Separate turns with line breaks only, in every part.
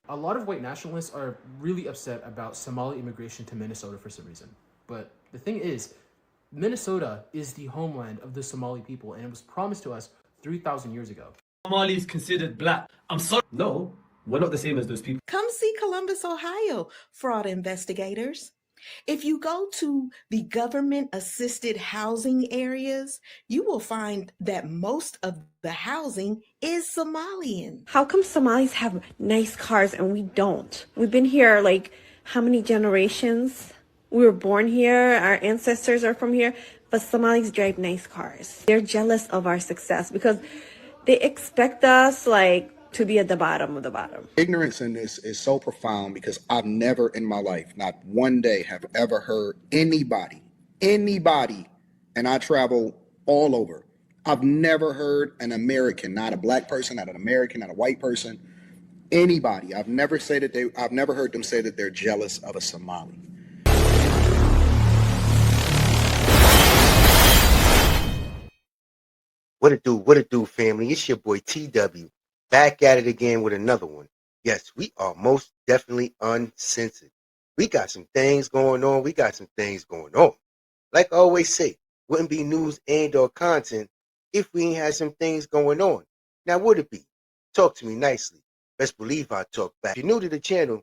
A lot of white nationalists are really upset about Somali immigration to Minnesota for some reason. But the thing is, Minnesota is the homeland of the Somali people, and it was promised to us 3,000 years ago.
Somalis considered black. I'm sorry. No, we're not the same as those people.
Come see Columbus, Ohio, fraud investigators. If you go to the government-assisted housing areas, you will find that most of the housing is Somalian.
How come Somalis have nice cars and we don't? We've been here like how many generations? We were born here, our ancestors are from here, but Somalis drive nice cars. They're jealous of our success because they expect us like to be at the bottom of the bottom.
Ignorance in this is so profound because I've never in my life, not one day, have ever heard anybody, and I travel all over. I've never heard an American, not a black person, not an American, not a white person, anybody. I've never heard them say that they're jealous of a Somali.
What it do, family? It's your boy TW, back at it again with another one. Yes, we are most definitely uncensored. We got some things going on. Like I always say, wouldn't be news and or content if we ain't had some things going on. Now, would it be? Talk to me nicely. Best believe I talk back. If you're new to the channel,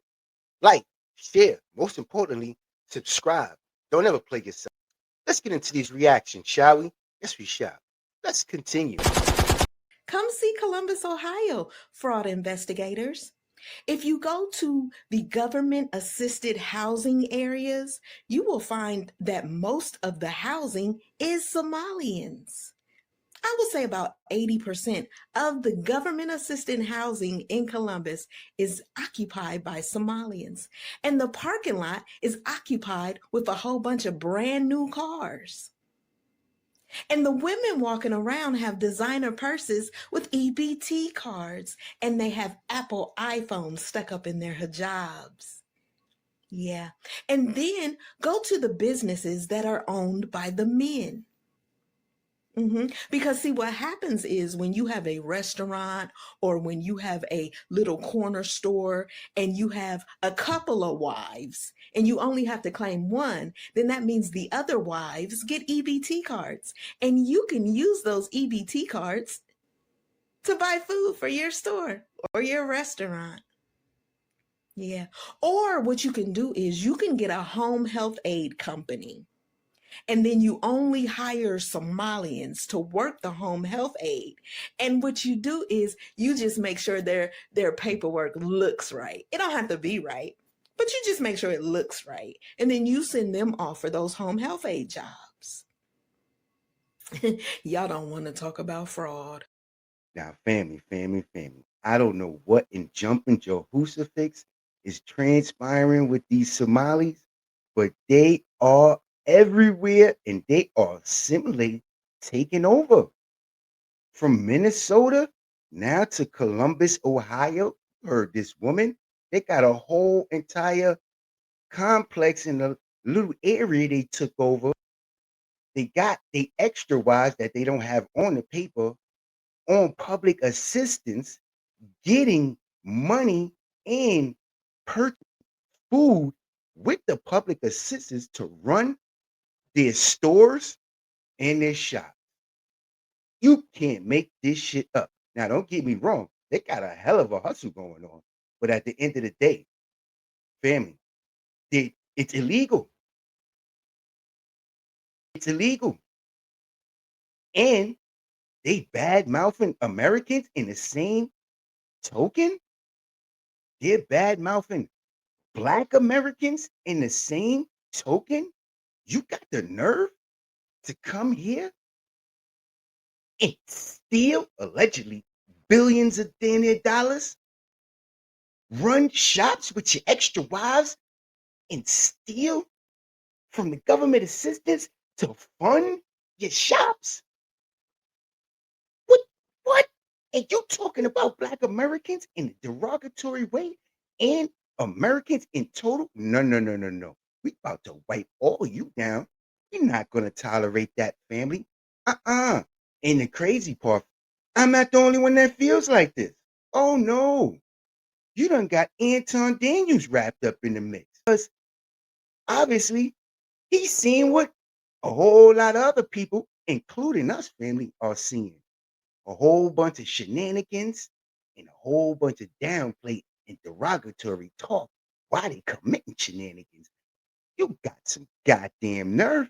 like, share, most importantly, subscribe. Don't ever play yourself. Let's get into these reactions, shall we? Yes, we shall. Let's continue.
Come see Columbus, Ohio, fraud investigators. If you go to the government-assisted housing areas, you will find that most of the housing is Somalians. I would say about 80% of the government-assisted housing in Columbus is occupied by Somalians, and the parking lot is occupied with a whole bunch of brand new cars. And the women walking around have designer purses with EBT cards, and they have Apple iPhones stuck up in their hijabs. Yeah. And then go to the businesses that are owned by the men. Because see, what happens is when you have a restaurant or when you have a little corner store and you have a couple of wives and you only have to claim one, then that means the other wives get EBT cards, and you can use those EBT cards to buy food for your store or your restaurant. Yeah. Or what you can do is you can get a home health aid company. And then you only hire Somalians to work the home health aid. And what you do is you just make sure their paperwork looks right. It don't have to be right, but you just make sure it looks right. And then you send them off for those home health aid jobs. Y'all don't want to talk about fraud.
Now, family. I don't know what in jumping Jehoshaphat is transpiring with these Somalis, but they are everywhere and they are assimilating, taking over. From Minnesota now to Columbus, Ohio. Heard this woman. They got a whole entire complex in a little area they took over. They got the extra wives that they don't have on the paper on public assistance, getting money and purchase food with the public assistance to run their stores and their shops. You can't make this shit up. Now, don't get me wrong. They got a hell of a hustle going on. But at the end of the day, family, it's illegal. It's illegal. And they bad mouthing Americans in the same token. They're bad mouthing Black Americans in the same token. You got the nerve to come here and steal allegedly billions of damn near dollars, run shops with your extra wives, and steal from the government assistance to fund your shops? What? And you talking about Black Americans in a derogatory way and Americans in total? No. We about to wipe all you down. We're not going to tolerate that, family. And the crazy part, I'm not the only one that feels like this. Oh no, you done got Anton Daniels wrapped up in the mix. Because obviously he's seeing what a whole lot of other people, including us family, are seeing. A whole bunch of shenanigans and a whole bunch of downplay and derogatory talk while they committing shenanigans. You got some goddamn nerve.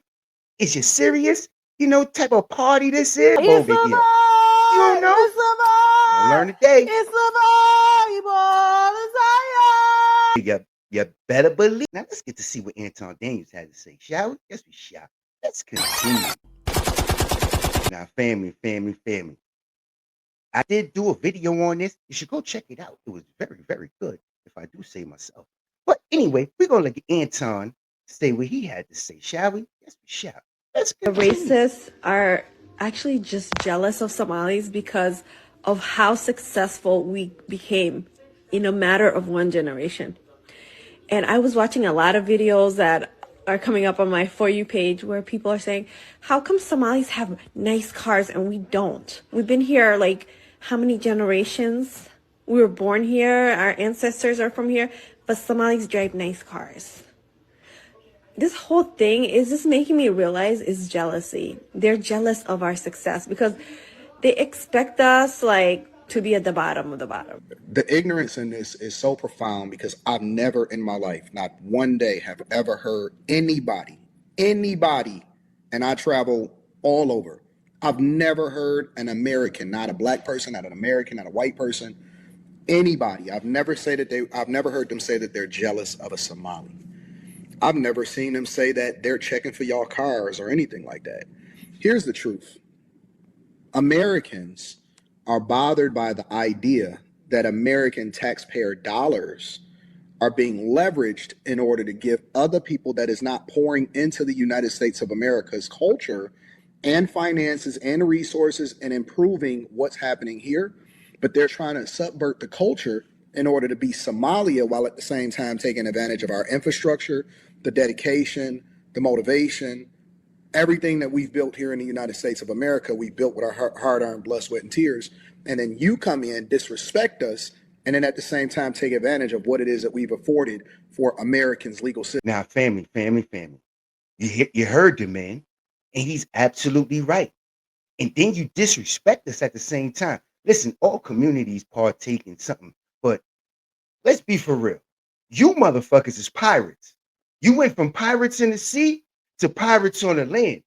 Is you serious? You know type of party this is
It's
over
a
here. You don't
vibe.
know?
It's a vibe.
Gonna learn today.
It's a vibe. All
You better believe. Now let's get to see what Anton Daniels had to say, shall we? Yes, we shall. Let's continue. Now, family. I did do a video on this. You should go check it out. It was very, very good, if I do say myself. But anyway, we're gonna let Anton say what he had to say, shall we? Yes, we shall. Let's
The
continue.
racists are actually just jealous of Somalis because of how successful we became in a matter of one generation. And I was watching a lot of videos that are coming up on my For You page where people are saying, how come Somalis have nice cars and we don't? We've been here like how many generations? We were born here, our ancestors are from here, but Somalis drive nice cars. This whole thing is just making me realize is jealousy. They're jealous of our success because they expect us like to be at the bottom of the bottom.
The ignorance in this is so profound because I've never in my life, not one day, have ever heard anybody, and I travel all over. I've never heard an American, not a black person, not an American, not a white person, anybody. I've never heard them say that they're jealous of a Somali. I've never seen them say that they're checking for y'all cars or anything like that. Here's the truth. Americans are bothered by the idea that American taxpayer dollars are being leveraged in order to give other people that is not pouring into the United States of America's culture and finances and resources and improving what's happening here, but they're trying to subvert the culture in order to be Somalia while at the same time taking advantage of our infrastructure, the dedication, the motivation, everything that we've built here in the United States of America, we built with our hard-earned blood, sweat, and tears. And then you come in, disrespect us, and then at the same time take advantage of what it is that we've afforded for Americans' legal system.
Now, family. You heard the man, and he's absolutely right. And then you disrespect us at the same time. Listen, all communities partake in something, but let's be for real. You motherfuckers is pirates. You went from pirates in the sea to pirates on the land.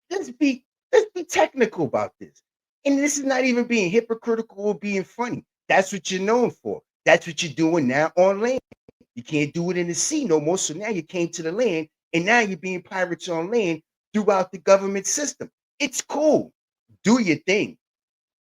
Let's be technical about this. And this is not even being hypocritical or being funny. That's what you're known for. That's what you're doing now on land. You can't do it in the sea no more. So now you came to the land, and now you're being pirates on land throughout the government system. It's cool. Do your thing.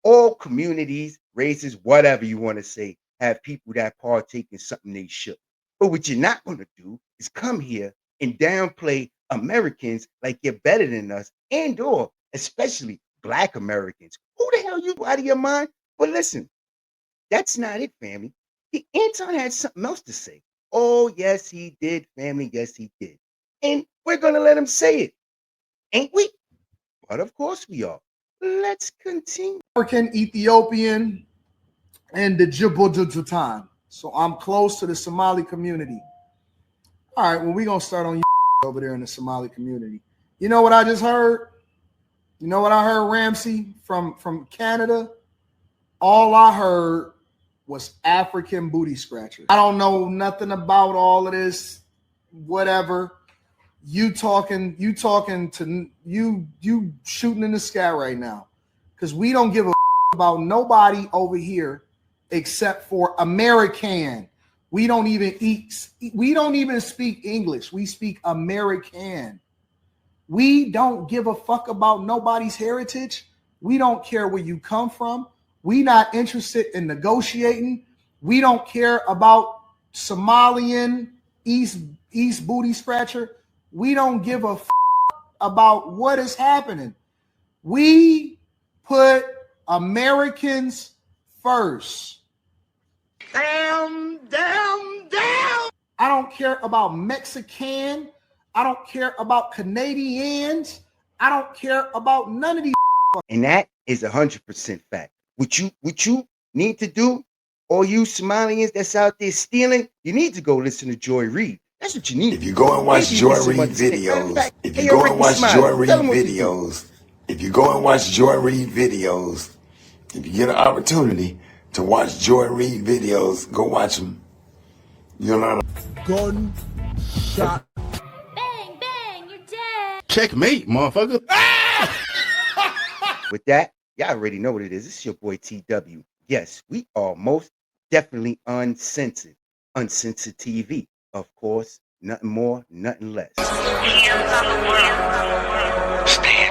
All communities, races, whatever you want to say, have people that partake in something they should. But what you're not going to do is come here and downplay Americans like you're better than us, and or especially Black Americans. Who the hell you out of your mind? But listen, that's not it, family. Anton had something else to say. Oh, yes, he did, family. Yes, he did. And we're going to let him say it. Ain't we? But of course we are. Let's continue.
African, Ethiopian, and the Djibouti. So I'm close to the Somali community. All right, well, we're going to start on you over there in the Somali community. You know what I just heard? You know what I heard, Ramsey, from Canada? All I heard was African booty scratchers. I don't know nothing about all of this, whatever. You shooting in the sky right now. Because we don't give a about nobody over here except for American. We don't even speak English. We speak American. We don't give a fuck about nobody's heritage. We don't care where you come from. We not interested in negotiating. We don't care about Somalian East booty scratcher. We don't give a about what is happening. We put Americans first. Damn. I don't care about Mexican. I don't care about Canadians. I don't care about none of these.
And that is 100% fact. What you need to do All you Somalians that's out there stealing, you need to go listen to Joy Reid. That's what you need.
If you go and watch Joy Reid videos, if you go and watch Joy Reid videos, if you go and watch Joy Reid videos, if you get an opportunity to watch Joy Reid videos, go watch them. You'll learn.
Gunshot.
Bang, bang, you're dead.
Checkmate, motherfucker.
With that, y'all already know what it is. It's your boy TW. Yes, we are most definitely uncensored. Uncensored TV. Of course, nothing more, nothing less.
Stand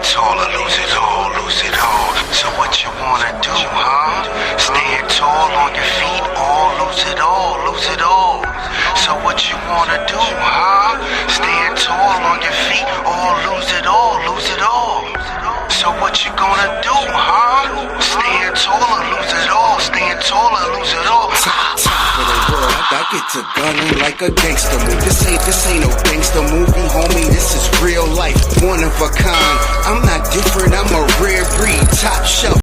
tall or lose it all, lose it all. So what you wanna do, huh? Stand tall on your feet or lose it all, lose it all. So what you wanna do, huh? Stand tall on your feet or lose it all, lose it all. So what you gonna do, huh? Stand tall or lose it all, stand tall or lose it all.
Top of the world, I get to gunning like a gangster movie. This ain't no gangster movie, homie. This is real life, one of a kind. I'm not different, I'm a rare breed, top shelf.